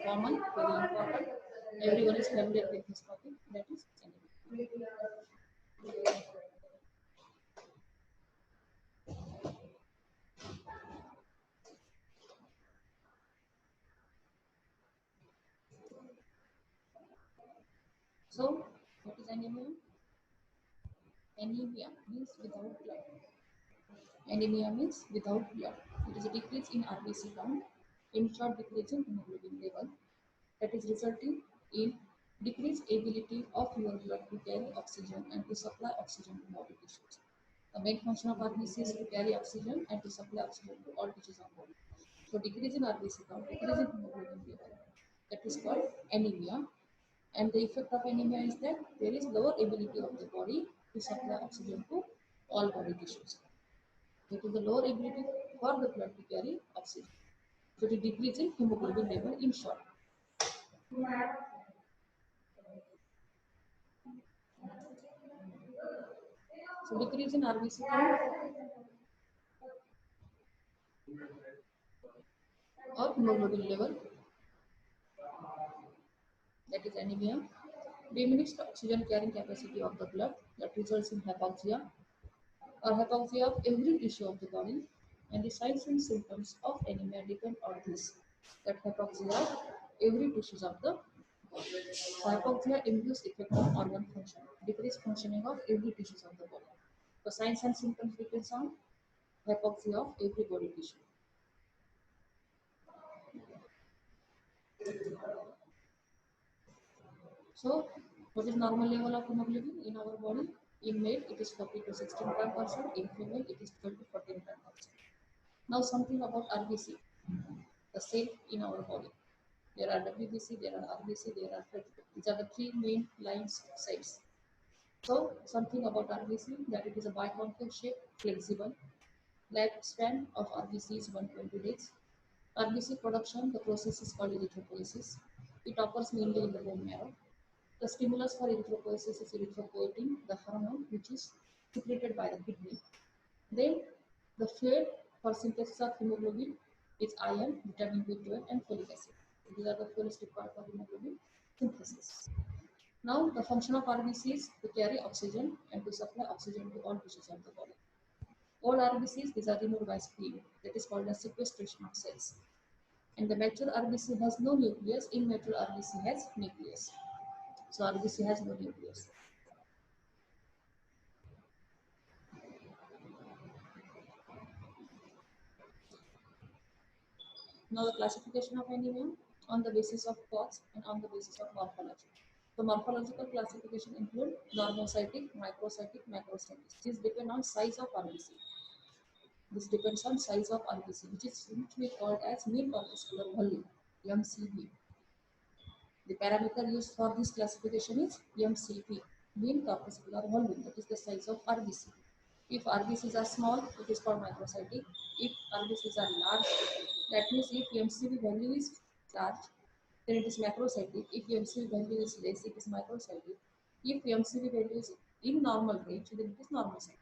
common, very important. Everyone is familiar with this topic. That is anemia. So, what is anemia? Anemia means without blood. Anemia means without blood. It is a decrease in RBC count, in short decrease in hemoglobin level, that is resulting in decreased ability of your blood to carry oxygen and to supply oxygen to body tissues. The main function of RBC is to carry oxygen and to supply oxygen to all tissues of body. So decrease in RBC count, decrease in hemoglobin level, that is called anemia. And the effect of anemia is that there is lower ability of the body to supply oxygen to all body tissues. Due to the lower ability for the blood to carry oxygen. So the decrease in hemoglobin level in short. So decrease in RBC count or hemoglobin level, that is anemia. Diminished oxygen carrying capacity of the blood, that results in hypoxia or hypoxia of every tissue of the body, and the signs and symptoms of anemia depend on this, that hypoxia of every tissues of the body. So hypoxia induces effect on organ function, decreased functioning of every tissues of the body. The signs and symptoms depends on hypoxia of every body tissue. So, what is normal level of hemoglobin in our body? In male, it is 40 to 16 gram percent. In female, it is 12 to 14 gram percent. Now, something about RBC, the cell in our body. There are WBC, there are RBC, there are platelet. These are the three main lines of cells. So, something about RBC, that it is a biconcave shape, flexible. Lifespan of RBC is 120 days. RBC production, the process is called erythropoiesis. It occurs mainly in the bone marrow. The stimulus for erythropoiesis is erythropoietin, the hormone which is secreted by the kidney. Then the fuel for synthesis of hemoglobin is iron, vitamin B12 and folic acid. These are the fuels required for hemoglobin synthesis. Now the function of RBC is to carry oxygen and to supply oxygen to all tissues of the body. All RBCs, these are removed by spleen, that is called as sequestration of cells. And the mature RBC has no nucleus, immature RBC has nucleus. So RBC has no nucleus. Now the classification of anemia on the basis of cause and on the basis of morphology. The morphological classification include normocytic, microcytic, macrocytic. These depend on size of RBC. This depends on size of RBC, which we call as mean corpuscular volume, MCV. The parameter used for this classification is MCV, mean corpuscular volume, that is the size of RBC. If RBCs are small, it is called microcytic. If RBCs are large, that means if MCV value is large, then it is macrocytic. If MCV value is less, it is microcytic. If MCV value is in normal range, then it is normocytic.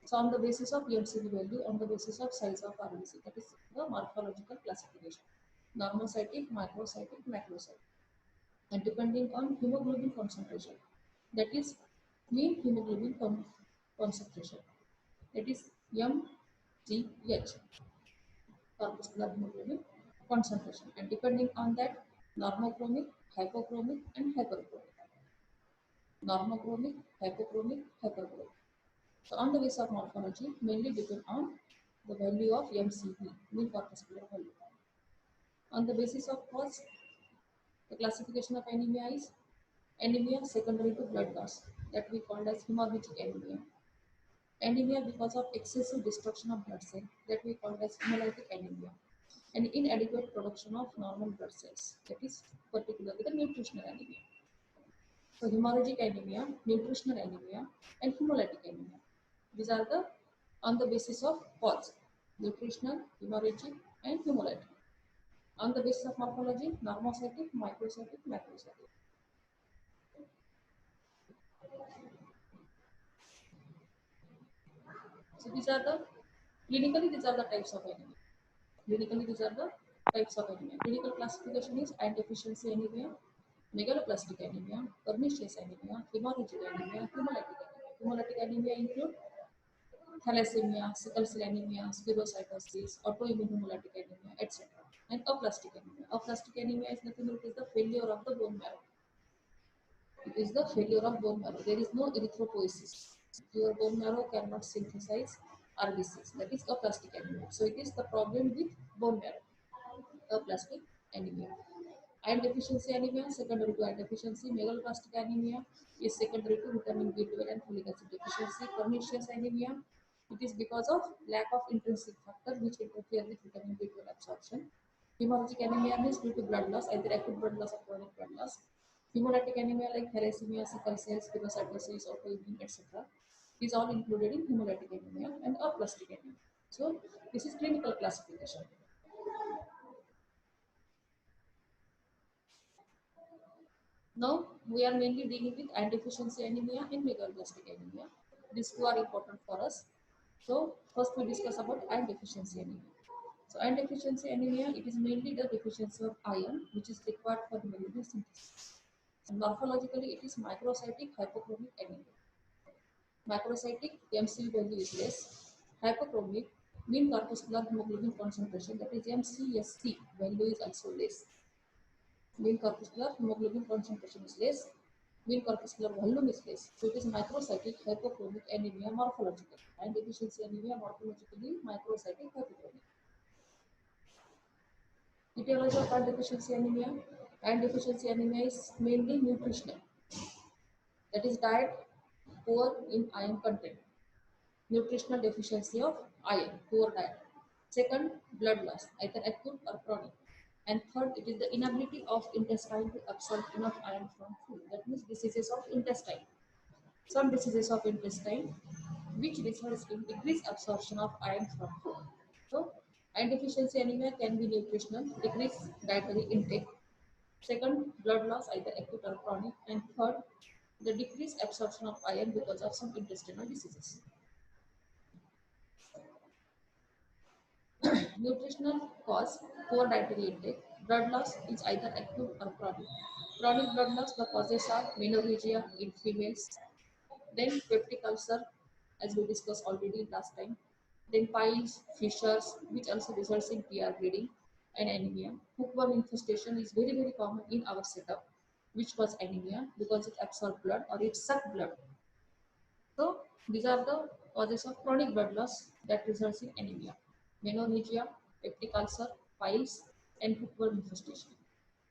So on the basis of MCV value, on the basis of size of RBC, that is the morphological classification. Normocytic, microcytic, macrocytic. And depending on hemoglobin concentration, that is mean hemoglobin concentration, that is MGH, corpuscular hemoglobin concentration, and depending on that, normochromic, hypochromic and hyperchromic. Normochromic, hypochromic, hyperchromic. So on the basis of morphology, mainly depend on the value of MCV, mean corpuscular volume. On the basis of cause, the classification of anemia is anemia secondary to blood loss, that we call as hemorrhagic anemia. Anemia because of excessive destruction of blood cells, that we call as hemolytic anemia. And inadequate production of normal blood cells, that is particularly the nutritional anemia. So hemorrhagic anemia, nutritional anemia, and hemolytic anemia. These are the on the basis of cause: nutritional, hemorrhagic, and hemolytic. On the basis of morphology, normocytic, microcytic, macrocytic. So these are the clinically these are the types of anemia. Clinically these are the Types of anemia. Clinical classification is iron deficiency anemia, megaloblastic anemia, pernicious anemia, hemorrhagic anemia, hemolytic anemia. Hemolytic anemia include thalassemia, sickle cell anemia, spherocytosis, autoimmune hemolytic anemia, etc. And aplastic anemia. Aplastic anemia is nothing but it is the failure of the bone marrow. It is the failure of bone marrow. There is no erythropoiesis. Your bone marrow cannot synthesize RBCs. That is aplastic anemia. So it is the problem with bone marrow. Aplastic anemia. Iron deficiency anemia, secondary to iron deficiency. Megaloblastic anemia is secondary to vitamin B12 and folic acid deficiency. Pernicious anemia, it is because of lack of intrinsic factor which interfere with vitamin B12 absorption. Hemorrhagic anemia means due to blood loss, either acute blood loss or chronic blood loss. Hemolytic anemia like thalassemia, sickle cell, spherocytosis, autoimmune, etc. Is all included in hemolytic anemia and aplastic anemia. So this is clinical classification. Now we are mainly dealing with iron deficiency anemia and megaloblastic anemia. These two are important for us. So first we discuss about iron deficiency anemia. So iron deficiency anemia, it is mainly the deficiency of iron which is required for hemoglobin synthesis. And morphologically it is microcytic hypochromic anemia. Macrocytic MCV value is less. Hypochromic mean corpuscular hemoglobin concentration, that is MCSC value is also less. Mean corpuscular hemoglobin concentration is less. Mean corpuscular volume is less. So it is microcytic hypochromic anemia morphological. And deficiency anemia morphologically microcytic hypochromic. Etiology of iron deficiency anemia. Iron deficiency anemia is mainly nutritional. That is diet poor in iron content. Nutritional deficiency of iron, poor diet. Second, blood loss, either acute or chronic. And third, it is the inability of intestine to absorb enough iron from food. That means diseases of intestine. Some diseases of intestine which results in decreased absorption of iron from food. So, iron deficiency anemia can be nutritional, decreased dietary intake. Second, blood loss, either acute or chronic. And third, the decreased absorption of iron because of some intestinal diseases. Nutritional cause, poor dietary intake. Blood loss is either acute or chronic. Chronic blood loss, the causes are menorrhagia in females, then peptic ulcer, as we discussed already last time, then piles, fissures, which also results in PR bleeding and anemia. Hookworm infestation is very, very common in our setup, which cause anemia because it absorbs blood or it sucks blood. So these are the causes of chronic blood loss that results in anemia: menorrhagia, peptic ulcer, piles, and hookworm infestation.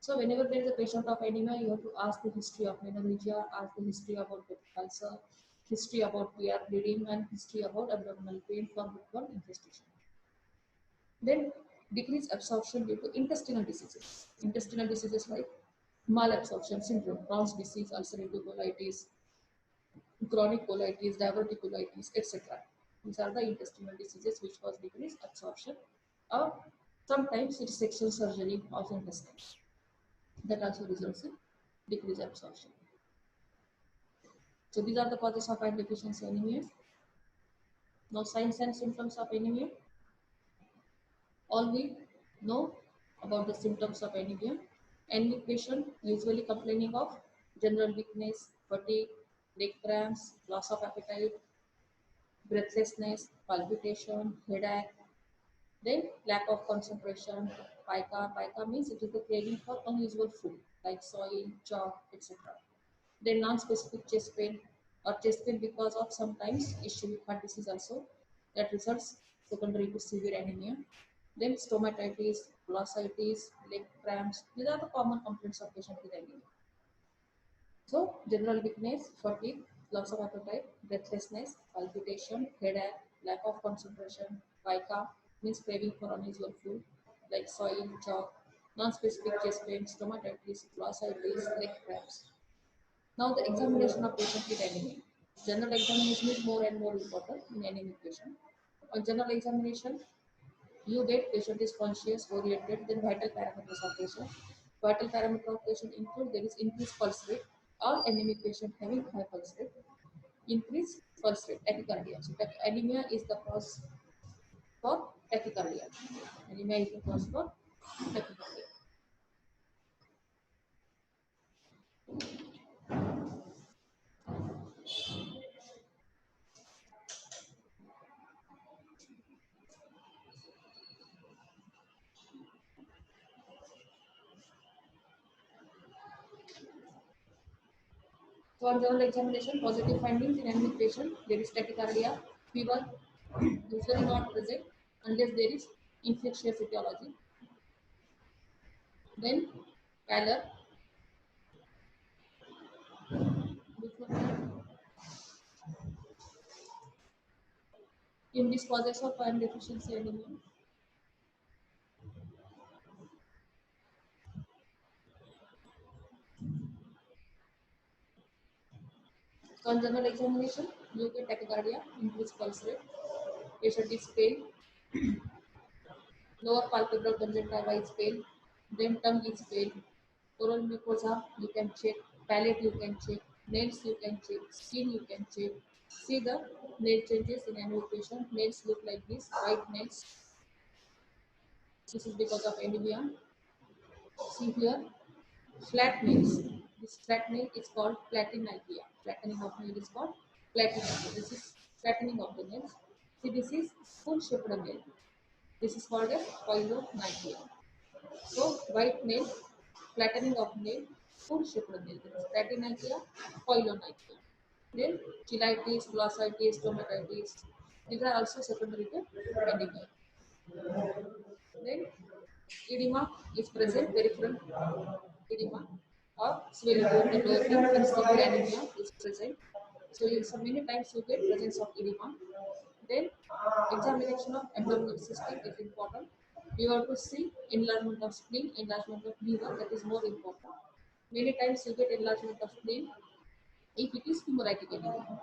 So whenever there is a patient of anemia, you have to ask the history of menorrhagia, ask the history about peptic ulcer, history about PR bleeding, and history about abdominal pain from hookworm infestation. Then decreased absorption due to intestinal diseases. Intestinal diseases like malabsorption syndrome, Crohn's disease, ulcerative colitis, chronic colitis, diverticulitis, etc. These are the intestinal diseases which cause decreased absorption. Or sometimes it's sexual surgery of intestine that also results in decreased absorption. So these are the causes of iron deficiency anemia. Now signs and symptoms of anemia. All we know about the symptoms of anemia. Anemic patient usually complaining of general weakness, fatigue, leg cramps, loss of appetite, breathlessness, palpitation, headache, then lack of concentration, pica. Pica means it is the craving for unusual food like soil, chalk, etc. Then non-specific chest pain or chest pain because of sometimes ischemic heart disease also that results secondary to severe anemia. Then stomatitis, glossitis, leg cramps. These are the common complaints of patients with anemia. So, general weakness, fatigue, loss of appetite, breathlessness, palpitation, headache, lack of concentration, pica means craving for unusual food like soil, chalk, non-specific chest pain, stomatitis, glossitis, leg cramps. Now, the examination of patient with anemia. General examination is more and more important in anemic patient. On general examination, you get patient is conscious, oriented, then vital parameters of patient. Vital parameter of patient include there is increased pulse rate or anemic patient having high pulse rate, increased pulse rate, tachycardia. So anemia is the cause for tachycardia. Anemia is the cause for Definitely. So on general examination, positive findings in anemic patient, there is tachycardia, fever, usually not present unless there is infectious etiology. Then pallor, before that, in this causes of iron deficiency anemia. So on general examination, you get tachycardia, increased pulse rate, patient is pale, lower palpebral conjunctiva is pale, then tongue is pale, oral mucosa you can check, palate you can check, nails you can check, skin you can check. See the nail changes in anemic patient. Nails look like this, white nails. This is because of anemia. See here, flat nails. This flat nail is called platynychia. Flattening of nail is called platynychia. This is flattening of the nails. See, this is full shaped nail. This is called as polynychia. So white nail, flattening of nail, full shaped nail. This is platynychia, polynychia. Then cheilitis, glossitis, stomatitis. These are also secondary to anemia. Then edema is present, peripheral edema or swelling of the lower limb in severe anemia is present. So, so many times you get presence of edema. Then examination of abdominal system is important. You have to see enlargement of spleen, enlargement of liver, that is more important. Many times you get enlargement of spleen if it is hemolytic anemia.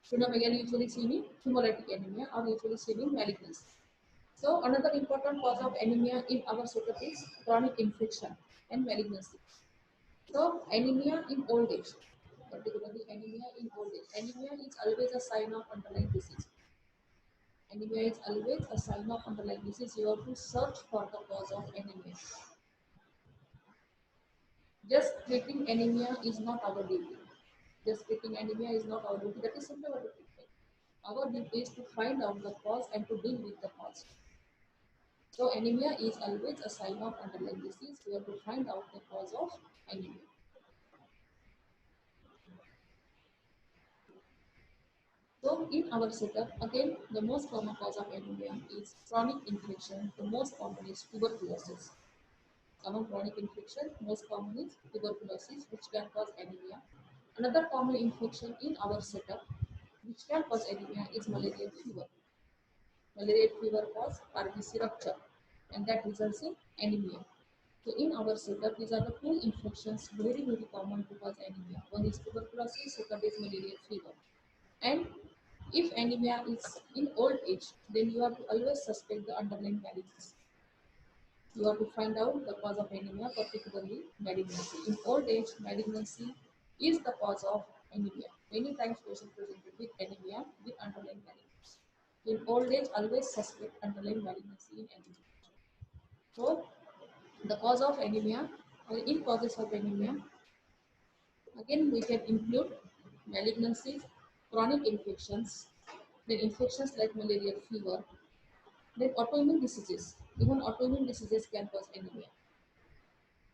Sphenomegaly usually seen in hemolytic anemia or usually seen in malignancy. So another important cause of anemia in our setup is chronic infection and malignancy. So anemia in old age, particularly anemia in old age. Anemia is always a sign of underlying disease. Anemia is always a sign of underlying disease. You have to search for the cause of anemia. Just treating anemia is not our duty. Just treating anemia is not our duty. That is simply our duty. Our duty is to find out the cause and to deal with the cause. So anemia is always a sign of underlying disease. We have to find out the cause of anemia. So in our setup, again, the most common cause of anemia is chronic infection. The most common is tuberculosis. Common chronic infection, most common is tuberculosis, which can cause anemia. Another common infection in our setup, which can cause anemia, is malarial fever. Malarial fever causes RBC rupture, and that results in anemia. So in our setup, these are the two infections very common to cause anemia. One is tuberculosis, second is malarial fever. And if anemia is in old age, then you have to always suspect the underlying malignancy. You have to find out the cause of anemia, particularly malignancy. In old age, malignancy is the cause of anemia. Many times patients presented with anemia with underlying malignancy. In old age, always suspect underlying malignancy in anemia. So the cause of anemia or in causes of anemia, again we can include malignancies, chronic infections, then infections like malarial fever, then autoimmune diseases. Even autoimmune diseases can cause anemia.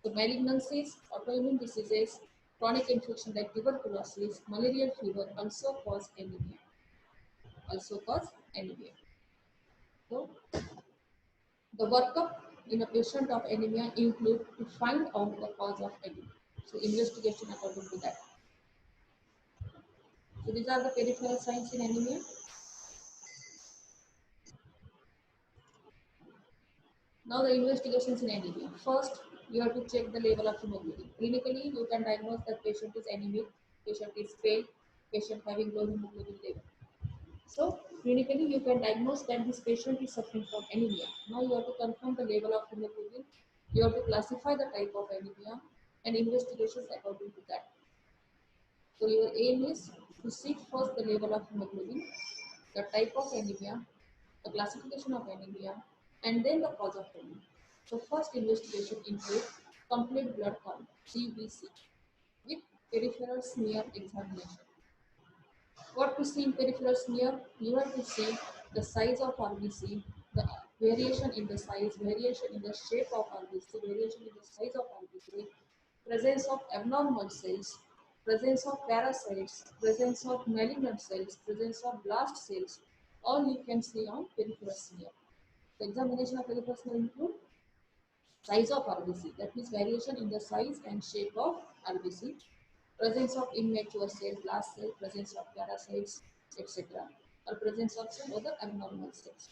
So malignancies, autoimmune diseases, chronic infection like tuberculosis, malarial fever also cause anemia. Also cause anemia. So the workup in a patient of anemia include to find out the cause of anemia. So investigation according to that. So these are the peripheral signs in anemia. Now the investigations in anemia. First, you have to check the level of hemoglobin. Clinically, you can diagnose that patient is anemic, patient is pale, patient having low hemoglobin level. So clinically, you can diagnose that this patient is suffering from anemia. Now you have to confirm the level of hemoglobin. You have to classify the type of anemia and investigations according to that. So your aim is to seek first the level of hemoglobin, the type of anemia, the classification of anemia, and then the cause of anemia. The first investigation includes complete blood count (CBC) with peripheral smear examination. What to see in peripheral smear? You have to see the size of RBC, the variation in the size, variation in the shape of RBC, variation in the size of RBC, presence of abnormal cells, presence of parasites, presence of malignant cells, presence of blast cells. All you can see on peripheral smear. The examination of peripheral smear include size of RBC, that means variation in the size and shape of RBC, presence of immature cell, blast cell, presence of parasites, etc., or presence of some other abnormal cells.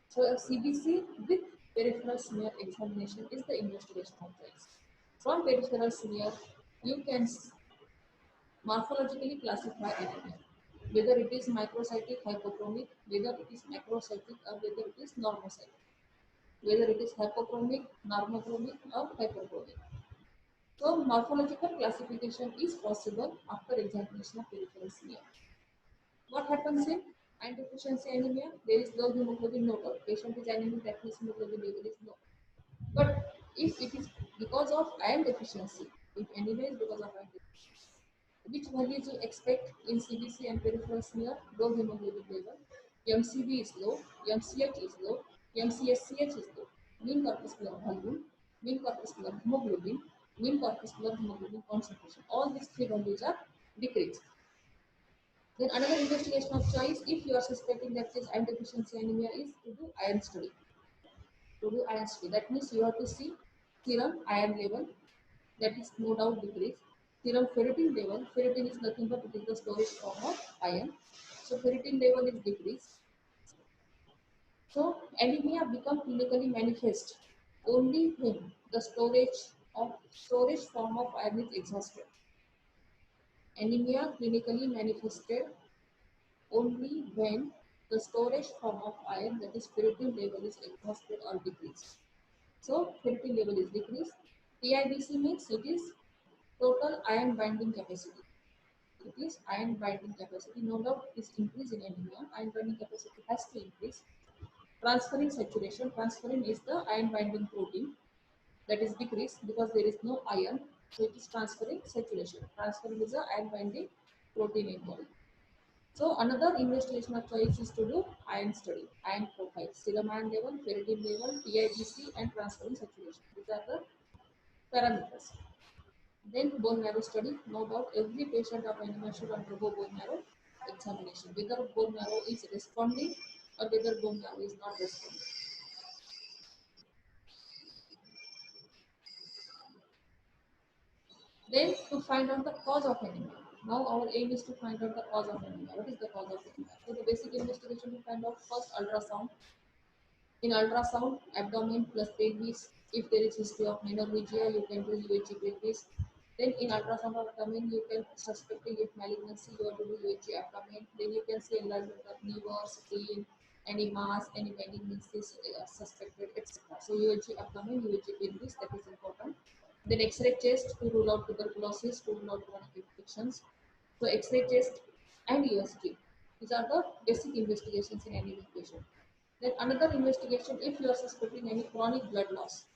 So a CBC with peripheral smear examination is the investigation of choice. From peripheral smear, you can morphologically classify anemia, whether it is microcytic hypochromic, whether it is macrocytic, or whether it is normocytic, whether it is hypochromic, normochromic, or hyperchromic. So morphological classification is possible after examination of peripheral smear. What happens in iron deficiency anemia? There is low hemoglobin, no doubt. Patient is anemic, that means hemoglobin level is low. But if it is because of iron deficiency, if anemia is because of iron deficiency, which values you expect in CBC and peripheral smear? Low hemoglobin level, MCB is low, MCH is low, MCSCH is low, mean corpuscular volume, mean corpuscular hemoglobin, mean corpuscular hemoglobin concentration. All these three values are decreased. Then another investigation of choice, if you are suspecting that this iron deficiency anemia, is to do iron study. To do iron study, that means you have to see serum iron level, that is no doubt decreased. Serum ferritin level, ferritin is nothing but it is the storage form of iron. So ferritin level is decreased. So anemia become clinically manifest only when the storage form of iron is exhausted. Anemia clinically manifested only when the storage form of iron, that is ferritin level, is exhausted or decreased. So ferritin level is decreased. TIBC means it is total iron binding capacity. It is iron binding capacity. No doubt it is increase in anemia. Iron binding capacity has to increase. Transferrin saturation. Transferrin is the iron binding protein that is decreased because there is no iron. So it is transferrin saturation. Transferrin is the iron binding protein in body. So another investigation of choice is to do iron study, iron profile, serum iron level, ferritin level, TIBC, and transferrin saturation. These are the parameters. Then bone marrow study. No doubt every patient of anemia should undergo bone marrow examination, whether bone marrow is responding or whether bone marrow is not responding. Then to find out the cause of anemia. Now our aim is to find out the cause of anemia. What is the cause of anemia? So the basic investigation to find out, first ultrasound. In ultrasound, abdomen plus pelvis. If there is history of menorrhagia, you can do UHG pelvis. Then in ultrasound of abdomen, you can suspecting if malignancy, you have to do UHG abdomen. Then you can see enlargement of liver, spleen, any mass, any malignancies suspected, etc. So UHG abdomen, UHG pelvis, that is important. Then X-ray chest to rule out tuberculosis, to rule out chronic infections. So X-ray chest and USG. These are the basic investigations in any patient. Then another investigation, if you are suspecting any chronic blood loss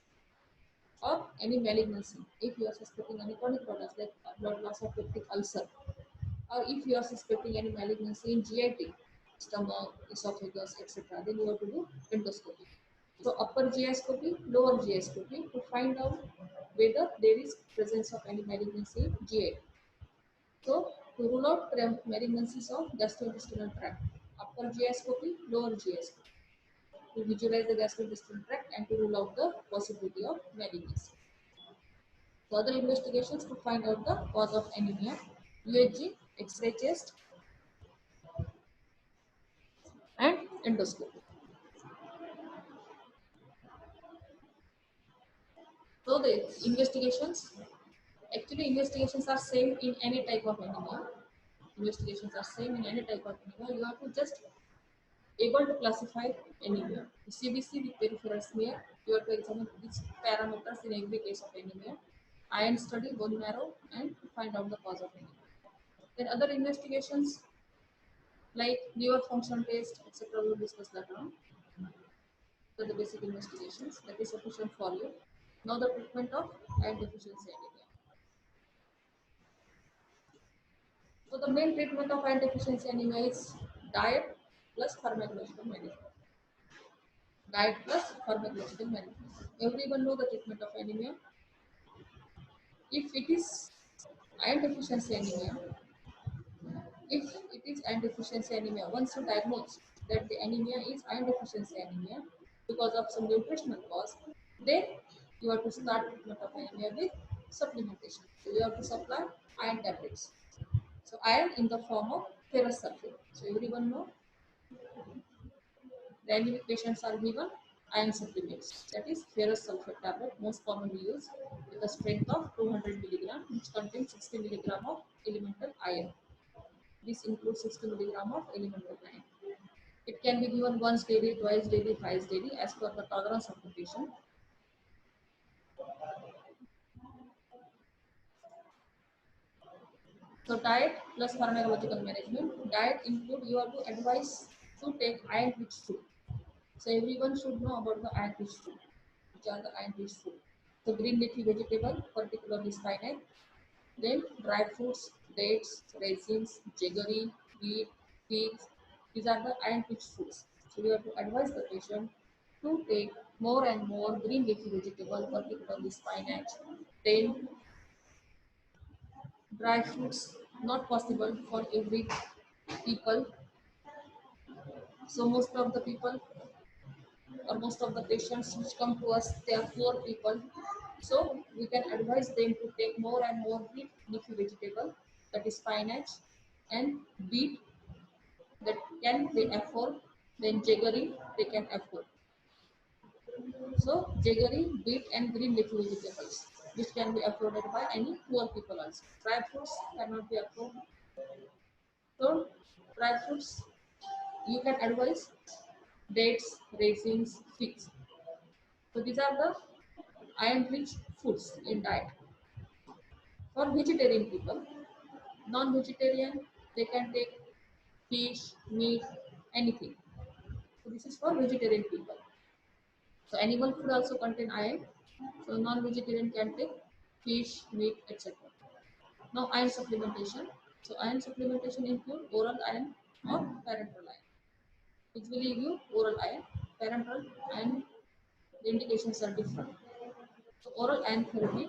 or any malignancy, if you are suspecting any chronic blood loss of peptic ulcer, or if you are suspecting any malignancy in GIT, stomach, esophagus, etc., then you have to do endoscopy. So upper GI scopy, lower GI scopy to find out whether there is presence of any malignancy in GIT. So to rule out malignancies of gastrointestinal tract, upper GI scopy, lower GI scopy, to visualize the gastrointestinal tract and to rule out the possibility of malignancy. Further investigations to find out the cause of anemia, UHG, X-ray chest, and endoscopy. So the investigations are same in any type of anemia. Investigations are same in any type of anemia. You have to just able to classify anemia. CBC with peripheral smear, you have to examine which parameters in every case of anemia. Iron study, bone marrow, and to find out the cause of anemia. Then other investigations like liver function test, etc. We will discuss later on. So the basic investigations that is sufficient for you. Now the treatment of iron deficiency anemia. So the main treatment of iron deficiency anemia is diet plus pharmacological management. Diet plus pharmacological management. Everyone know the treatment of anemia. If it is iron deficiency anemia, if it is iron deficiency anemia, once you diagnose that the anemia is iron deficiency anemia because of some nutritional cause, then you have to start treatment of anemia with supplementation. So you have to supply iron tablets. So iron in the form of ferrous sulfate. So everyone know the anemic patients are given iron supplements. That is ferrous sulfate tablet, most commonly used with a strength of 200 milligram, which contains 60 milligram of elemental iron. This includes 60 milligram of elemental iron. It can be given once daily, twice daily, thrice daily as per the tolerance of the patient. So diet plus pharmacological management. Diet include you have to advise to take iron rich food. So everyone should know about the iron rich food. Which are the iron rich food? So green leafy vegetable, particularly spinach. Then dry fruits, dates, raisins, jaggery, wheat, figs. These are the iron rich foods. So you have to advise the patient to take more and more green leafy vegetable, particularly spinach. Then dry fruits, not possible for every people. So most of the people or most of the patients which come to us, they are poor people. So we can advise them to take more and more green leafy vegetable, that is spinach and beet, that can they afford, then jaggery they can afford. So jaggery, beet and green leafy vegetables, which can be afforded by any poor people also. Dry fruits cannot be afforded. So dry fruits you can advise dates, raisins, figs. So these are the iron-rich foods in diet. For vegetarian people, non-vegetarian, they can take fish, meat, anything. So this is for vegetarian people. So animal food also contain iron. So non-vegetarian can take fish, meat, etc. Now iron supplementation. So iron supplementation include oral iron or parenteral iron. Usually give oral iron, parenteral iron. The indications are different. So oral iron therapy,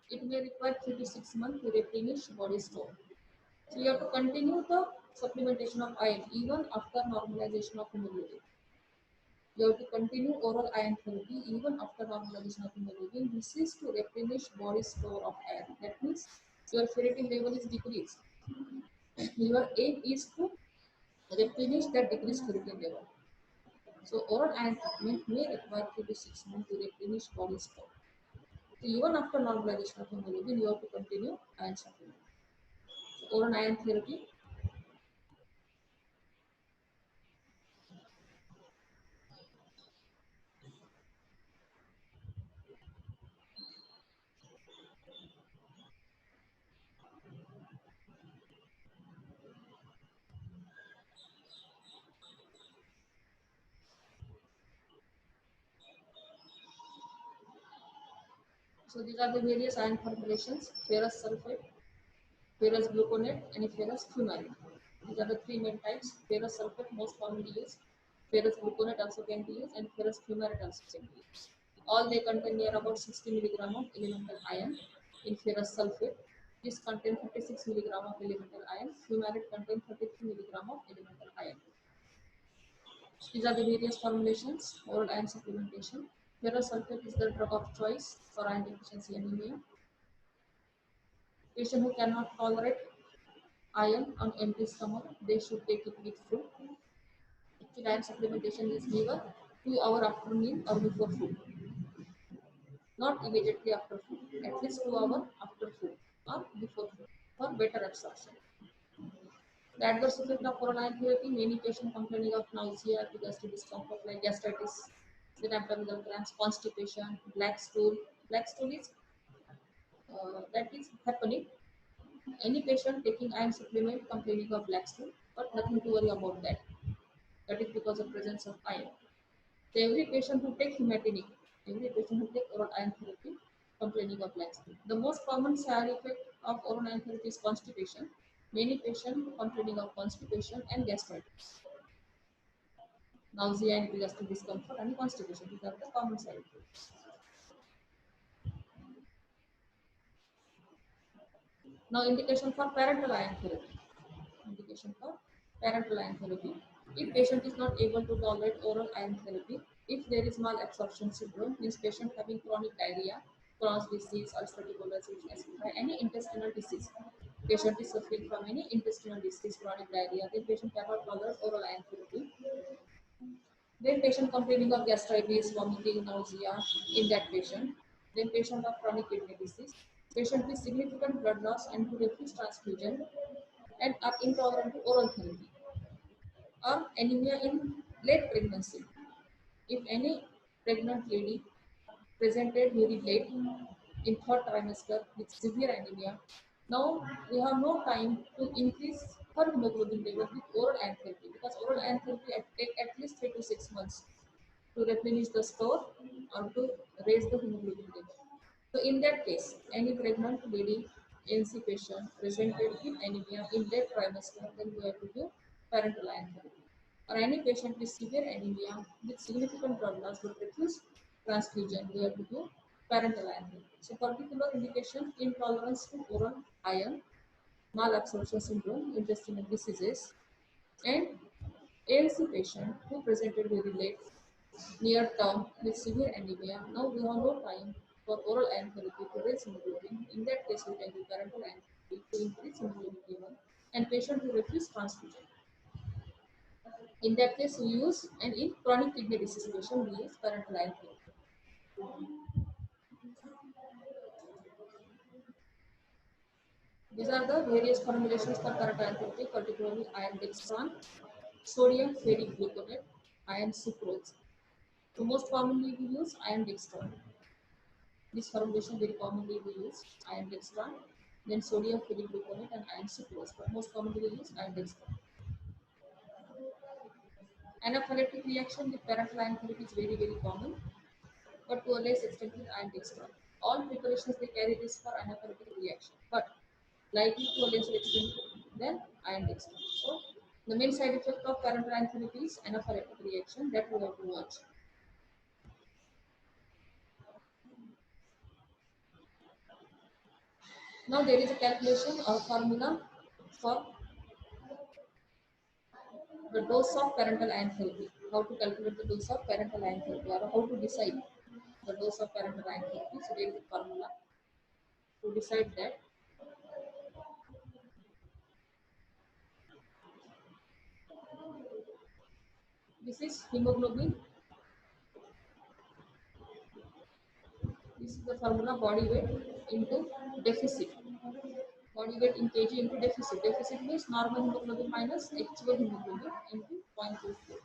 it may require 3 to 6 months to replenish body store. So you have to continue the supplementation of iron even after normalization of hemoglobin. You have to continue oral iron therapy even after normalization of hemoglobin. This is to replenish body store of iron. That means your ferritin level is decreased. Your aim is to replenish that decreased ferritin level. So oral iron treatment may require 3 to 6 months to replenish body store. So even after normalization of hemoglobin, you have to continue iron supplement. So oral iron therapy. So these are the various iron formulations: ferrous sulfate, ferrous gluconate, and ferrous fumarate. These are the three main types. Ferrous sulfate most commonly used. Ferrous gluconate also can be used, and ferrous fumarate also can be used. All they contain near about 60 milligram of elemental iron in ferrous sulfate. This contains 36 milligram of elemental iron. Fumarate contains 33 milligram of elemental iron. These are the various formulations, oral iron supplementation. Ferrous sulfate is the drug of choice for iron deficiency anemia. Patient who cannot tolerate iron on empty stomach, they should take it with food. Actually, iron supplementation is given 2 hours after meal or before food, not immediately after food. At least 2 hours after food or before food for better absorption. The adverse effect of oral iron therapy: many patients complaining of nausea, gastric discomfort like gastritis, then abdominal cramps, constipation, black stool. Black stool is that is happening. Any patient taking iron supplement complaining of black stool, but nothing to worry about that. That is because of presence of iron. So every patient who take hematinic, every patient who take oral iron therapy complaining of laxity. The most common side effect of oral iron therapy is constipation. Many patients complaining of constipation and gastritis, nausea and epigastric discomfort and constipation. These are the common side effects. Now indication for parenteral iron therapy. Indication for parenteral iron therapy. If patient is not able to tolerate oral iron therapy, if there is malabsorption syndrome, means patient having chronic diarrhea, Crohn's disease, ulcerative colitis, SSI, any intestinal disease. Patient is suffering from any intestinal disease, chronic diarrhea, then patient cannot tolerate oral iron therapy. Then patient complaining of gastritis, vomiting, nausea in that patient. Then patient of chronic kidney disease. Patient with significant blood loss and who refuse transfusion and are intolerant to oral therapy. Or anemia in late pregnancy. If any pregnant lady presented very late in third trimester with severe anemia, now we have no time to increase her hemoglobin level with oral iron therapy because oral iron therapy take at least 3 to 6 months to replenish the store or to raise the hemoglobin level. So in that case, any pregnant lady, ANC patient presented with anemia in late trimester, then we have to do parenteral iron therapy. Or any patient with severe anemia with significant blood loss but refuse transfusion, we have to do parenteral iron therapy. So particular indication intolerance to oral iron, malabsorption syndrome, intestinal diseases, and ANC patient who presented very late near term with severe anemia. Now we have no time for oral iron therapy to raise hemoglobin. In that case, we can do parenteral iron therapy to increase hemoglobin level and patient who refuse transfusion. In that case, we use, and in chronic kidney disease patient, we use parenteral iron therapy. These are the various formulations for parenteral iron therapy, particularly iron dextran, sodium ferric gluconate, iron sucrose. So most commonly we use iron dextran. This formulation very commonly we use iron dextran, then sodium ferric gluconate and iron sucrose. But most commonly we use iron dextran. Anaphylactic reaction with parenteral iron therapy is very common, but to a less extent with iron dextran. All preparations they carry this for anaphylactic reaction, but likely to a lesser extent than iron dextran. So the main side effect of parenteral iron therapy is anaphylactic reaction that we have to watch. Now there is a calculation or formula for the dose of parenteral iron therapy. How to calculate the dose of parenteral iron therapy or how to decide the dose of parenteral iron therapy. So there is a formula to decide that. This is hemoglobin. This is the formula body weight into deficit. Body weight in kg into deficit. Deficit means normal hemoglobin minus actual hemoglobin into 0.24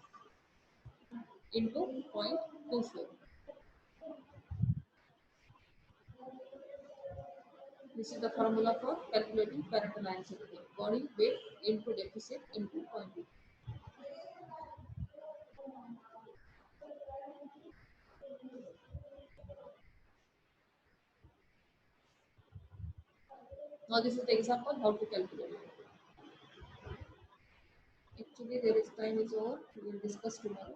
into 0.24. This is the formula for calculating parenteral iron therapy. Body weight into deficit into 0.24. Now this is the example how to calculate it. Actually there is time is over. We will discuss tomorrow.